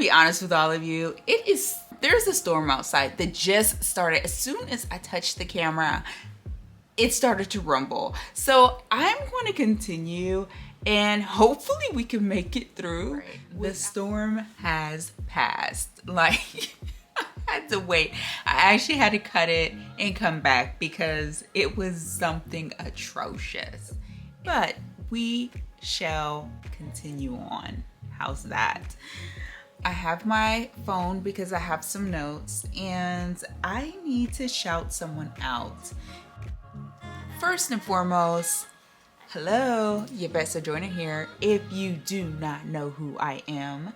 be honest with all of you. There's a storm outside that just started. As soon as I touched the camera, it started to rumble. So I'm going to continue and hopefully we can make it through. Right. The storm has passed. Like, I had to wait. I actually had to cut it and come back because it was something atrocious. But we shall continue on. How's that? I have my phone because I have some notes and I need to shout someone out. First and foremost, hello, Yvette Sojourner here. If you do not know who I am,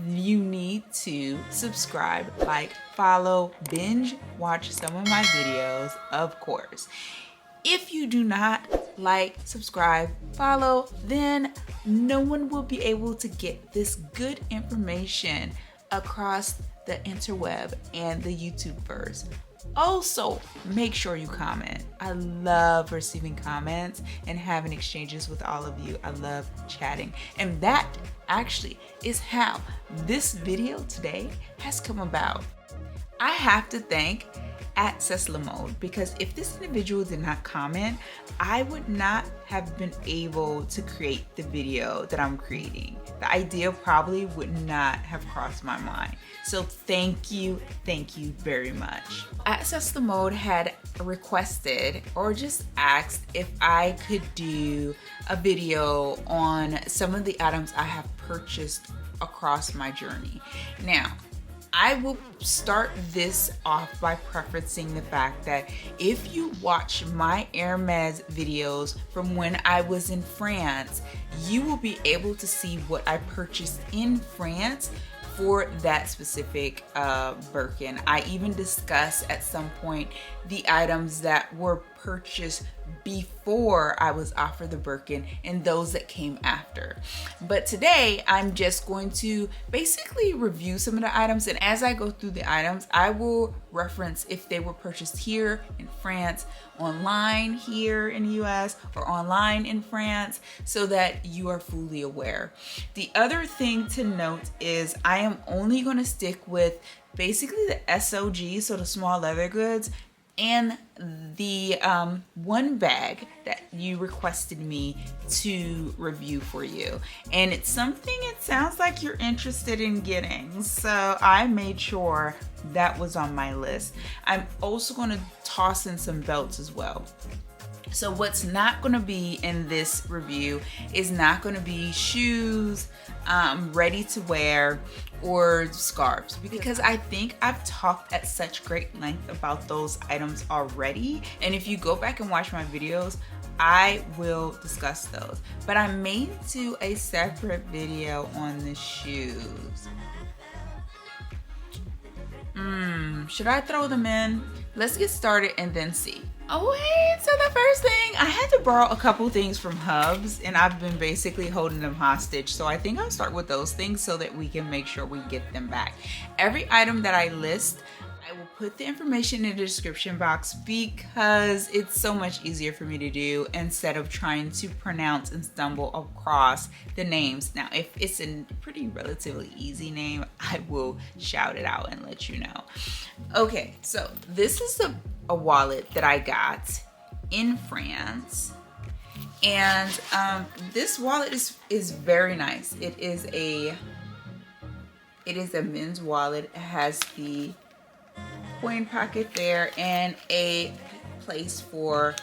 you need to subscribe, like, follow, binge, watch some of my videos, of course. If you do not like, subscribe, follow, then no one will be able to get this good information across the interweb and the YouTubeverse. Also, make sure you comment. I love receiving comments and having exchanges with all of you. I love chatting. And that actually is how this video today has come about. I have to thank @CecilMode because if this individual did not comment, I would not have been able to create the video that I'm creating. The idea probably would not have crossed my mind. So thank you very much. @CecilMode had requested or just asked if I could do a video on some of the items I have purchased across my journey. Now, I will start this off by preferencing the fact that if you watch my Hermes videos from when I was in France, you will be able to see what I purchased in France for that specific Birkin. I even discuss at some point the items that were purchased before I was offered the Birkin and those that came after. But today I'm just going to basically review some of the items, and as I go through the items I will reference if they were purchased here in France, online here in the US, or online in France, so that you are fully aware. The other thing to note is I am only going to stick with basically the SLGs, so the small leather goods, and the one bag that you requested me to review for you. And it's something it sounds like you're interested in getting, so I made sure that was on my list. I'm also going to toss in some belts as well. So what's not going to be in this review is not going to be shoes, ready to wear, or scarves, because I think I've talked at such great length about those items already. And if you go back and watch my videos, I will discuss those. But I may do a separate video on the shoes. Should I throw them in? Let's get started and then see. Oh wait, so the first thing, I had to borrow a couple things from Hubs and I've been basically holding them hostage. So I think I'll start with those things so that we can make sure we get them back. Every item that I list, I will put the information in the description box because it's so much easier for me to do instead of trying to pronounce and stumble across the names. Now, if it's a pretty relatively easy name, I will shout it out and let you know. Okay, so this is a wallet that I got in France. And this wallet is very nice. It is a men's wallet. It has the coin pocket there and a place for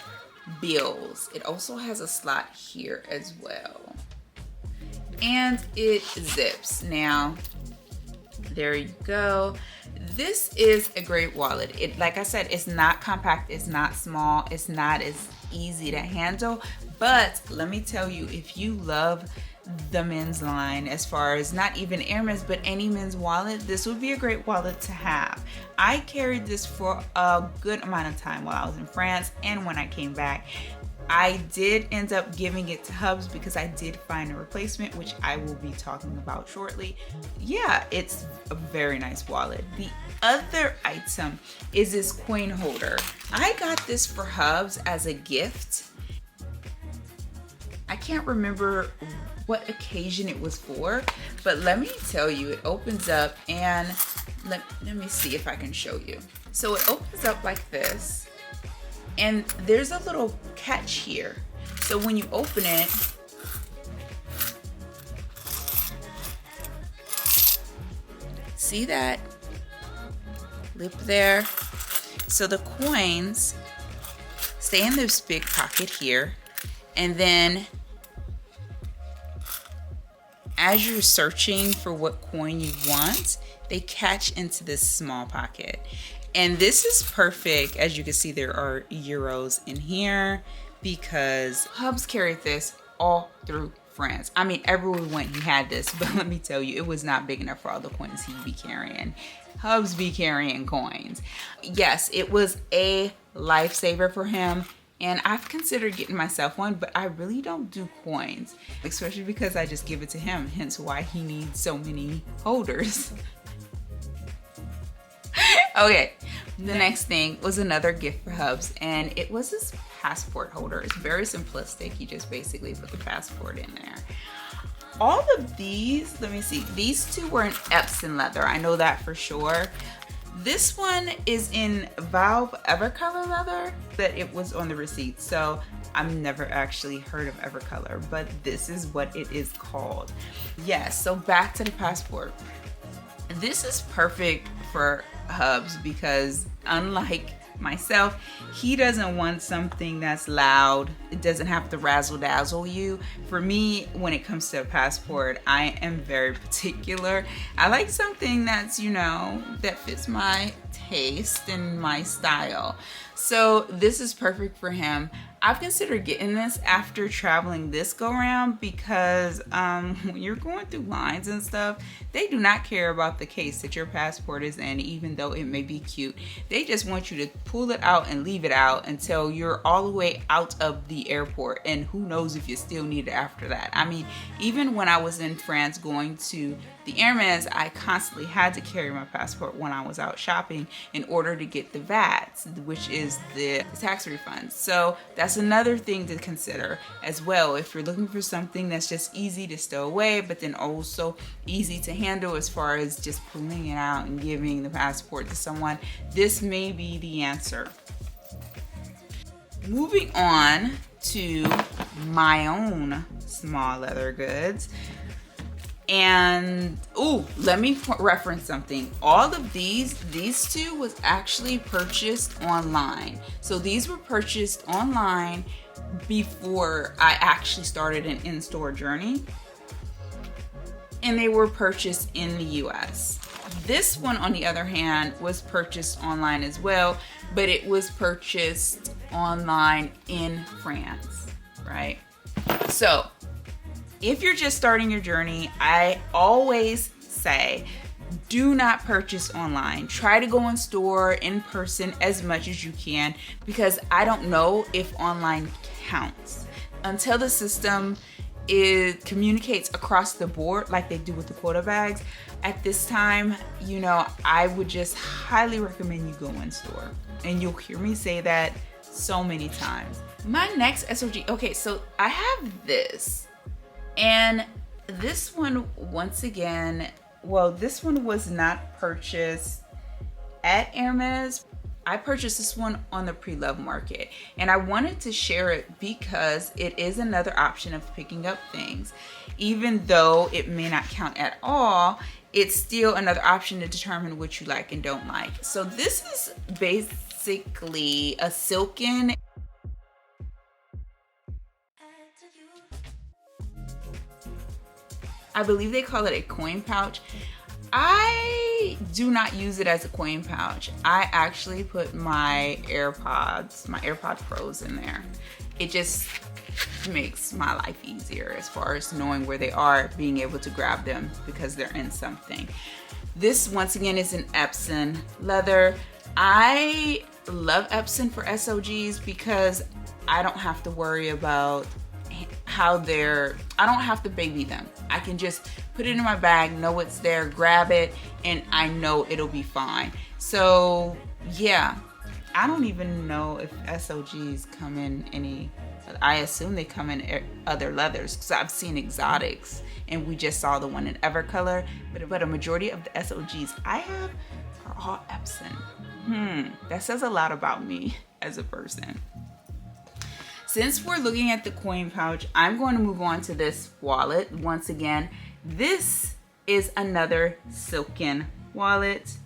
bills. It also has a slot here as well. And it zips. Now, there you go. This is a great wallet. It, like I said, it's not compact, it's not small, it's not as easy to handle. But let me tell you, if you love the men's line, as far as not even Hermes, but any men's wallet, this would be a great wallet to have. I carried this for a good amount of time while I was in France and when I came back. I did end up giving it to Hubs because I did find a replacement, which I will be talking about shortly. Yeah, it's a very nice wallet. The other item is this coin holder. I got this for Hubs as a gift. I can't remember what occasion it was for, but let me tell you, it opens up and let me see if I can show you. So it opens up like this, and there's a little catch here. So when you open it, see that lip there? So the coins stay in this big pocket here, and then as you're searching for what coin you want, they catch into this small pocket. And this is perfect. As you can see, there are euros in here because Hubs carried this all through France. I mean, everywhere we went, he had this, but let me tell you, it was not big enough for all the coins he'd be carrying. Hubs be carrying coins. Yes, it was a lifesaver for him. And I've considered getting myself one, but I really don't do coins, especially because I just give it to him, hence why he needs so many holders. Okay, the next thing was another gift for Hubs, and it was this passport holder. It's very simplistic. You just basically put the passport in there. All of these, let me see, these two were in Epsom leather. I know that for sure. This one is in Valve Evercolor leather, but it was on the receipt, so I've never actually heard of Evercolor, but this is what it is called. Yes, so back to the passport. This is perfect for Hubs because unlike myself, he doesn't want something that's loud. It doesn't have to razzle dazzle you. For me, when it comes to a passport, I am very particular. I like something that's, you know, that fits my taste and my style. So this is perfect for him. I've considered getting this after traveling this go round because when you're going through lines and stuff, they do not care about the case that your passport is in, even though it may be cute. They just want you to pull it out and leave it out until you're all the way out of the airport, and who knows if you still need it after that. I mean, even when I was in France going to the Hermes, I constantly had to carry my passport when I was out shopping in order to get the VAT, which is the tax refund. So that's another thing to consider as well. If you're looking for something that's just easy to stow away, but then also easy to handle as far as just pulling it out and giving the passport to someone, this may be the answer. Moving on to my own small leather goods. And, let me reference something. All of these two was actually purchased online. So these were purchased online before I actually started an in-store journey. And they were purchased in the US. This one, on the other hand, was purchased online as well, but it was purchased online in France, right? So, if you're just starting your journey, I always say, do not purchase online. Try to go in store, in person as much as you can, because I don't know if online counts. Until the system communicates across the board like they do with the quota bags, at this time, you know, I would just highly recommend you go in store. And you'll hear me say that so many times. My next SLG, okay, so I have this. And this one, once again, well, this one was not purchased at Hermes. I purchased this one on the pre-love market, and I wanted to share it because it is another option of picking up things. Even though it may not count at all, it's still another option to determine what you like and don't like. So this is basically a silken, I believe they call it a coin pouch. I do not use it as a coin pouch. I actually put my AirPod Pros in there. It just makes my life easier as far as knowing where they are, being able to grab them because they're in something. This, once again, is an Epsom leather. I love Epsom for SLGs because I don't have to worry about how I don't have to baby them. I can just put it in my bag, know it's there, grab it, and I know it'll be fine. So yeah, I don't even know if SLGs come in any I assume they come in other leathers because I've seen exotics and we just saw the one in Evercolor, but a majority of the SLGs I have are all Epson. That says a lot about me as a person. Since we're looking at the coin pouch, I'm going to move on to this wallet. Once again, this is another silken wallet,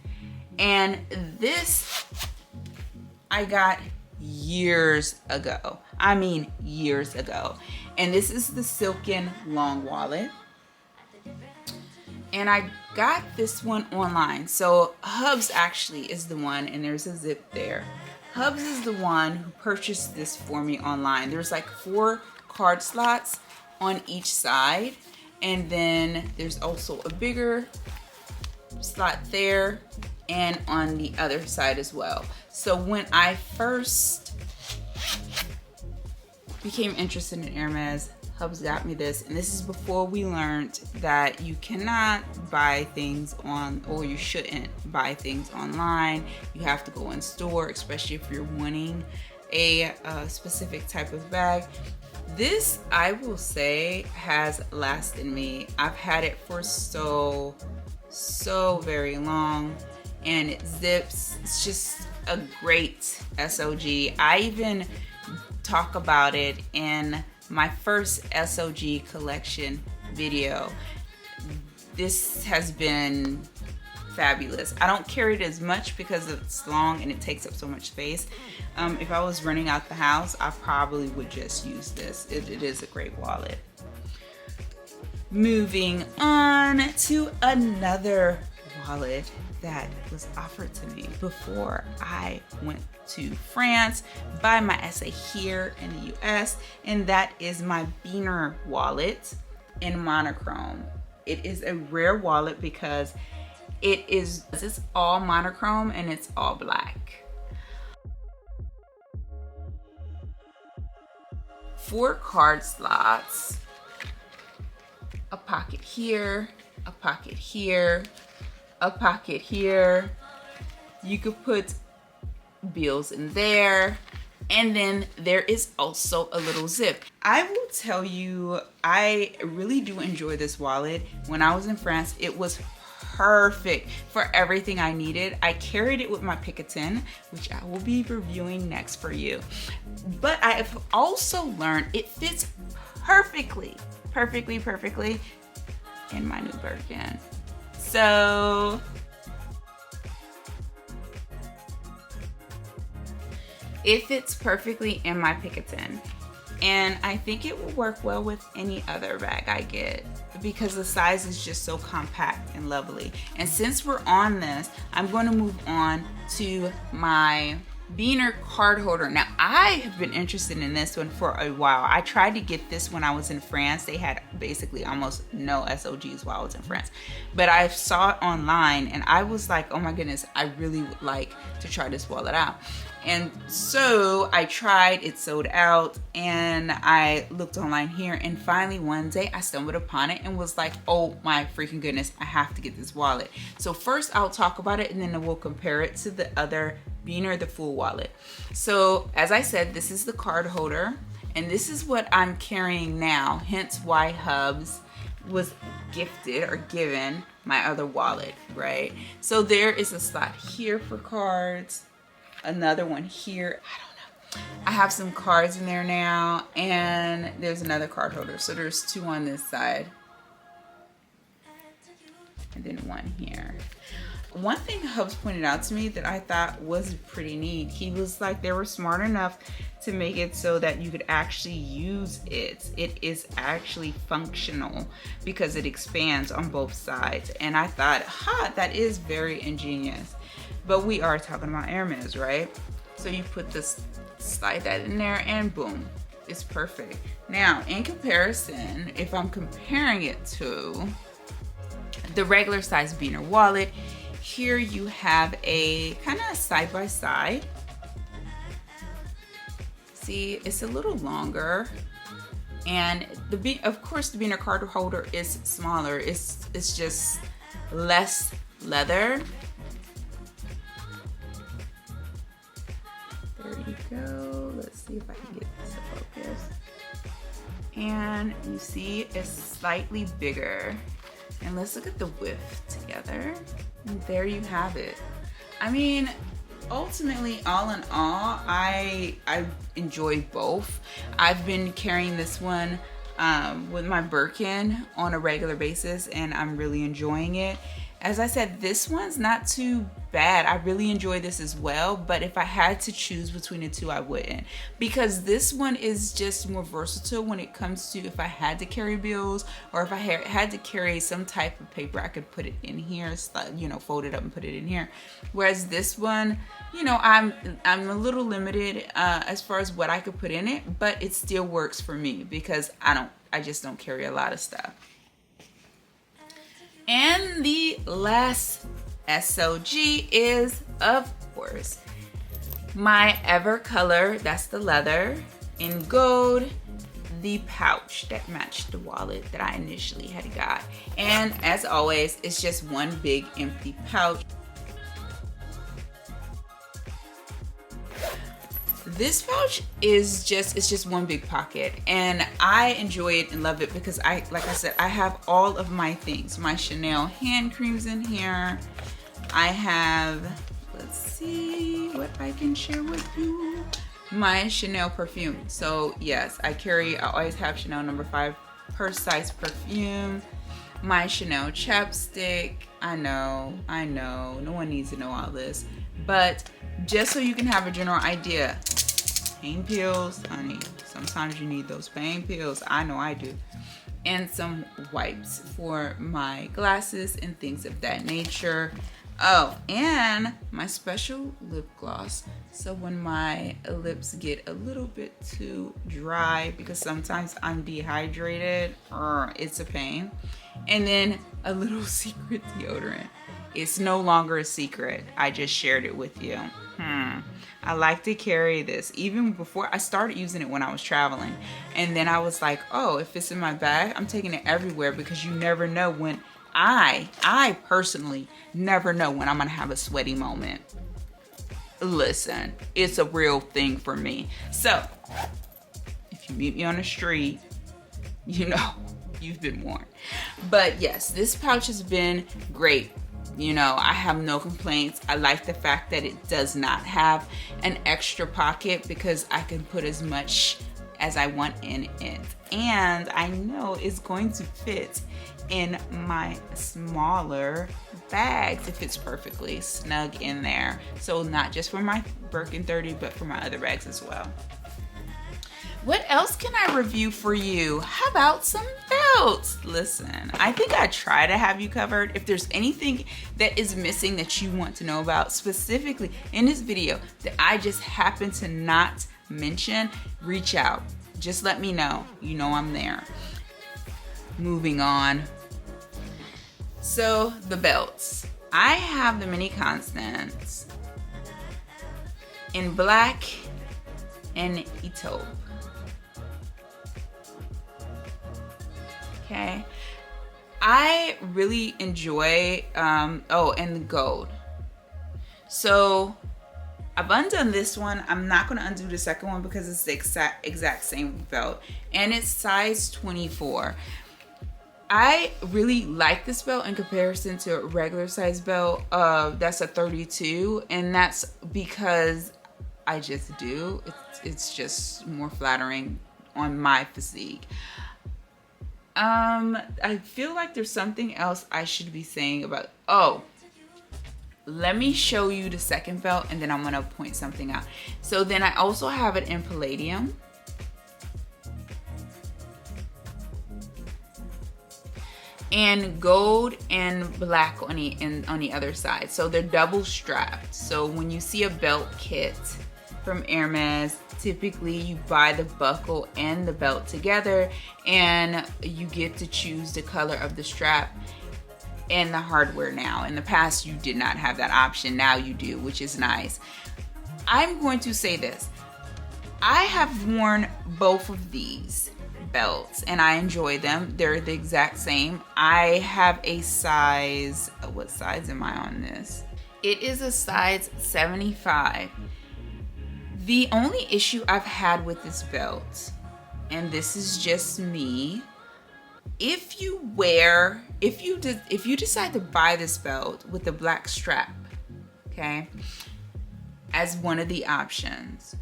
and this I got years ago. I mean years ago. And this is the silken long wallet. And I got this one online. So Hubs actually is the one, and there's a zip there. Hubs is the one who purchased this for me online. There's like 4 card slots on each side. And then there's also a bigger slot there and on the other side as well. So when I first became interested in Hermes, Hubs got me this, and this is before we learned that you cannot buy things or you shouldn't buy things online. You have to go in store, especially if you're wanting a specific type of bag. This, I will say, has lasted me. I've had it for so very long, and it zips. It's just a great SLG. I even talk about it in my first SLG collection video. This has been fabulous. I don't carry it as much because it's long and it takes up so much space. If I was running out the house, I probably would just use this. It is a great wallet. Moving on to another wallet that was offered to me before I went to France by my essay here in the US, and that is my Beaner wallet in monochrome. It is a rare wallet because it's all monochrome and it's all black. 4 card slots, a pocket here, a pocket here, a pocket here. You could put bills in there, and then there is also a little zip. I will tell you, I really do enjoy this wallet. When I was in France, it was perfect for everything I needed. I carried it with my Picotin, which I will be reviewing next for you. But I have also learned it fits perfectly in my new birkin. So it fits perfectly in my Picotin, and I think it will work well with any other bag I get because the size is just so compact and lovely. And since we're on this, I'm going to move on to my Beaner card holder. Now, I have been interested in this one for a while. I tried to get this when I was in France. They had basically almost no SLGs while I was in France, but I saw it online and I was like, oh my goodness, I really would like to try this wallet out. And so I tried, it sold out, and I looked online here, and finally one day I stumbled upon it and was like, oh my freaking goodness, I have to get this wallet. So first I'll talk about it and then we'll compare it to the other Beaner, the full wallet. So as I said, this is the card holder, and this is what I'm carrying now, hence why Hubs was gifted or given my other wallet, right? So there is a slot here for cards, another one here. I don't know. I have some cards in there now, and there's another card holder. So there's 2 on this side, and then 1 here. One thing Hubs pointed out to me that I thought was pretty neat, he was like, they were smart enough to make it so that you could actually use it. It is actually functional because it expands on both sides. And I thought, that is very ingenious. But we are talking about Hermes, right? So you put this, slide that in there, and boom, it's perfect. Now, in comparison, if I'm comparing it to the regular size Beaner wallet, here you have a kind of side by side. See, it's a little longer, and of course the Beaner card holder is smaller. It's just less leather. There you go. Let's Let's see if I can get this to focus. And you see it's slightly bigger. And let's look at the width together. And there you have it. I mean, ultimately, all in all, I enjoy both. I've been carrying this one with my Birkin on a regular basis, and I'm really enjoying it. As I said, this one's not too bad. I really enjoy this as well, but if I had to choose between the two, I wouldn't, because this one is just more versatile when it comes to if I had to carry bills, or if I had to carry some type of paper, I could put it in here, you know, fold it up and put it in here. Whereas this one, you know, I'm a little limited as far as what I could put in it, but it still works for me because I just don't carry a lot of stuff. And the last SLG is, of course, my Ever color. That's the leather in gold, the pouch that matched the wallet that I initially had got. And as always, it's just one big empty pouch. This pouch is just one big pocket, and I enjoy it and love it because like I said, I have all of my things. My Chanel hand creams in here. I have, let's see what I can share with you. My Chanel perfume. So yes, I always have Chanel No. 5 purse size perfume. My Chanel chapstick. I know, no one needs to know all this, but just so you can have a general idea. Pain pills, honey, sometimes you need those pain pills. I know I do. And some wipes for my glasses and things of that nature. Oh, and my special lip gloss. So when my lips get a little bit too dry, because sometimes I'm dehydrated, it's a pain. And then a little secret deodorant. It's no longer a secret. I just shared it with you. I like to carry this. Even before I started using it when I was traveling. And then I was like, oh, if it's in my bag, I'm taking it everywhere, because you never know when I personally never know when I'm gonna have a sweaty moment. Listen, it's a real thing for me. So if you meet me on the street, you know, you've been warned. But yes, this pouch has been great. You know, I have no complaints. I like the fact that it does not have an extra pocket, because I can put as much as I want in it. And I know it's going to fit in my smaller bags. It fits perfectly snug in there. So not just for my Birkin 30, but for my other bags as well. What else can I review for you? How about some belts? Listen, I think I try to have you covered. If there's anything that is missing that you want to know about specifically in this video that I just happen to not mention, reach out. Just let me know. You know I'm there. Moving on. So the belts. I have the Mini Constants in black and taupe. Okay, I really enjoy, and the gold. So I've undone this one. I'm not going to undo the second one because it's the exact same belt, and it's size 24. I really like this belt in comparison to a regular size belt. That's a 32, and that's because I just do. It's just more flattering on my physique. I feel like there's something else I should be saying about, let me show you the second belt, and then I'm gonna point something out. So then I also have it in palladium. And gold and black on the other side. So they're double strapped. So when you see a belt kit from Hermes, typically you buy the buckle and the belt together, and you get to choose the color of the strap and the hardware now. In the past, you did not have that option. Now you do, which is nice. I'm going to say this. I have worn both of these belts and I enjoy them. They're the exact same. I have a size, what size am I on this? It is a size 75. The only issue I've had with this belt, and this is just me, if you decide to buy this belt with a black strap, okay, as one of the options,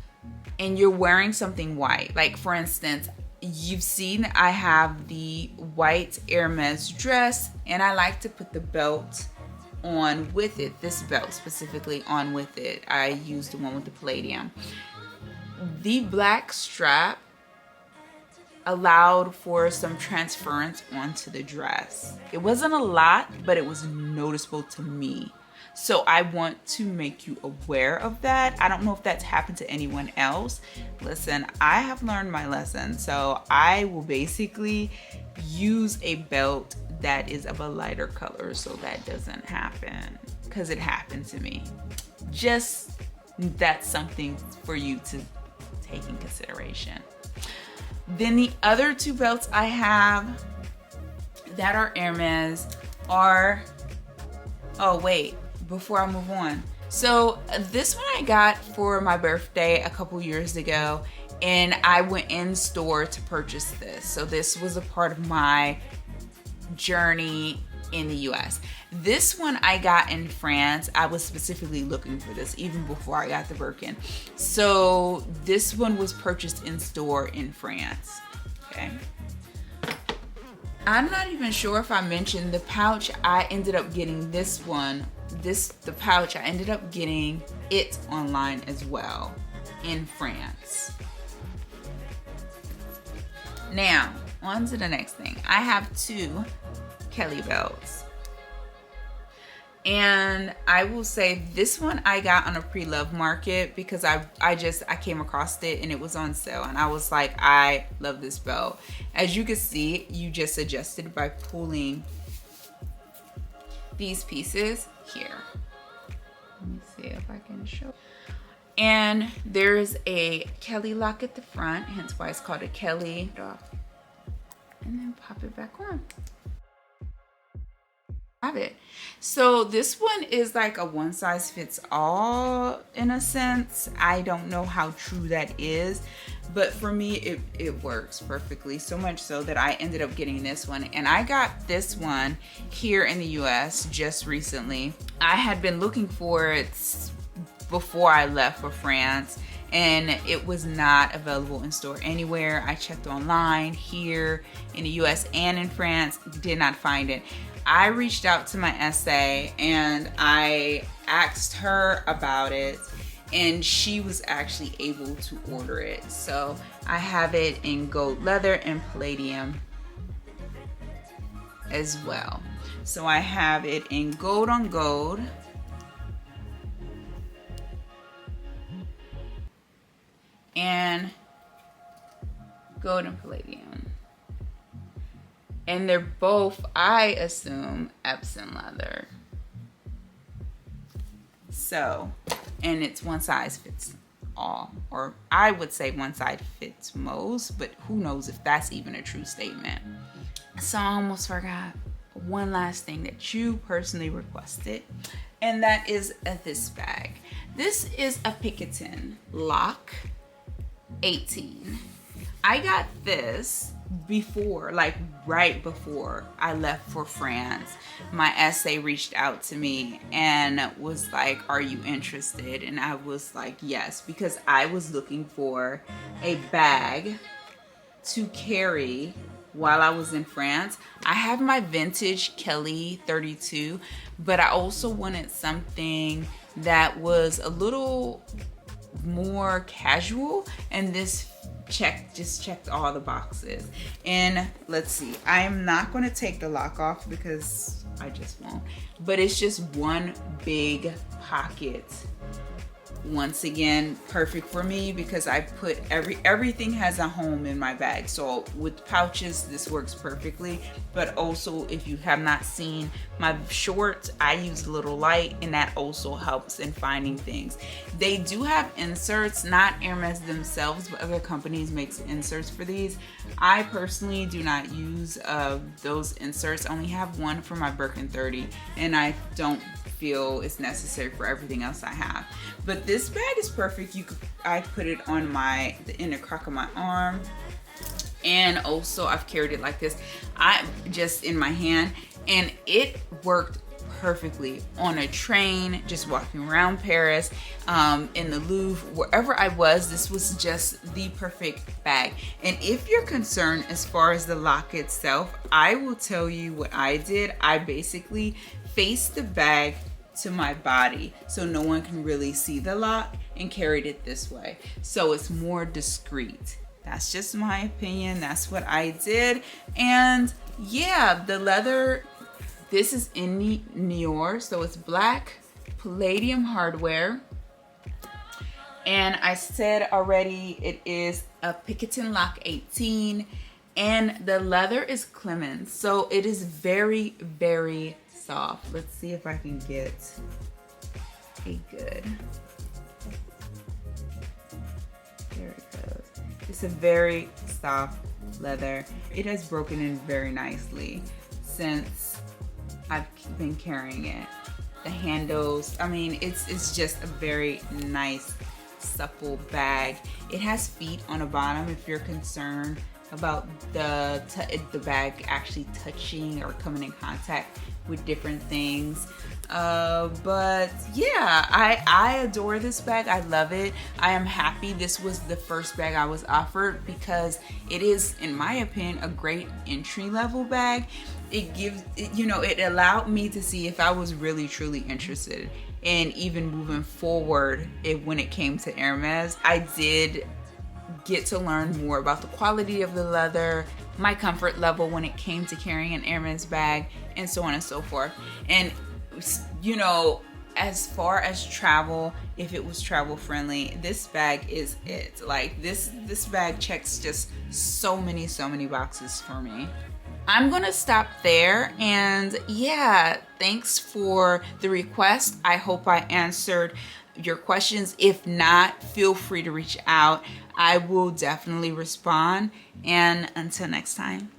and you're wearing something white, like for instance, you've seen I have the white Hermes dress, and I like to put the belt on with it, this belt specifically on with it. I used the one with the palladium. The black strap allowed for some transference onto the dress. It wasn't a lot, but it was noticeable to me. So I want to make you aware of that. I don't know if that's happened to anyone else. Listen, I have learned my lesson. So I will basically use a belt that is of a lighter color so that doesn't happen, because it happened to me. Just, that's something for you to take in consideration. Then the other two belts I have that are Hermes are, oh wait, before I move on. So this one I got for my birthday a couple years ago, and I went in store to purchase this. So this was a part of my journey in the US. This one I got in France. I was specifically looking for this even before I got the birkin. So this one was purchased in store in France. Okay. I'm not even sure if I mentioned the pouch. I ended up getting this one. The pouch, I ended up getting it online as well in France. Now, on to the next thing. I have two Kelly belts. And I will say this one I got on a pre-love market because I came across it and it was on sale, and I was like, I love this belt. As you can see, you just adjusted by pulling these pieces here. Let me see if I can show. And there's a Kelly lock at the front, hence why it's called a Kelly. And then pop it back on. Have it. So this one is like a one size fits all in a sense. I don't know how true that is, but for me it works perfectly, so much so that I ended up getting this one. And I got this one here in the US just recently. I had been looking for it before I left for France, and it was not available in store anywhere. I checked online here in the US and in France, did not find it. I reached out to my SA and I asked her about it, and she was actually able to order it. So I have it in gold leather and palladium as well. So I have it in gold on gold, and gold and palladium. And they're both, I assume, Epsom leather. So, and it's one size fits all, or I would say one size fits most, but who knows if that's even a true statement. So I almost forgot one last thing that you personally requested, and that is this bag. This is a Picotin lock 18. I got this before, like right before I left for France. My SA reached out to me and was like, are you interested? And I was like, yes, because I was looking for a bag to carry while I was in France. I have my vintage Kelly 32, but I also wanted something that was a little more casual, and this just checked all the boxes. And let's see, I am not going to take the lock off because I just won't, but it's just one big pocket. Once again, perfect for me because I put everything has a home in my bag. So with pouches, this works perfectly. But also, if you have not seen my shorts, I use a little light, and that also helps in finding things. They do have inserts, not Hermes themselves, but other companies make inserts for these. I personally do not use those inserts. I only have one for my Birkin 30, and I don't feel is necessary for everything else I have. But this bag is perfect. I put it on the inner crack of my arm, and also I've carried it like this. I just in my hand, and it worked perfectly on a train, just walking around Paris, in the Louvre, wherever I was. This was just the perfect bag. And if you're concerned as far as the lock itself, I will tell you what I did. I basically faced the bag to my body so no one can really see the lock, and carried it this way, so it's more discreet. That's just my opinion. That's what I did. And yeah, the leather, this is in Nior, so it's black palladium hardware. And I said already, it is a Picotin lock 18, and the leather is Clemens, so it is very, very soft. Let's see if I can get a good. There it goes. It's a very soft leather. It has broken in very nicely since I've been carrying it. The handles, I mean, it's just a very nice, supple bag. It has feet on the bottom if you're concerned about the bag actually touching or coming in contact with different things. But yeah, I adore this bag. I love it. I am happy this was the first bag I was offered, because it is, in my opinion, a great entry-level bag. It gives, it allowed me to see if I was really truly interested in even moving forward when it came to Hermes. I did get to learn more about the quality of the leather, my comfort level when it came to carrying an Hermes bag, and so on and so forth. And as far as travel, if it was travel friendly, this bag is it. Like this bag checks just so many boxes for me. I'm gonna stop there, and yeah, thanks for the request. I hope I answered your questions. If not, feel free to reach out. I will definitely respond, and until next time.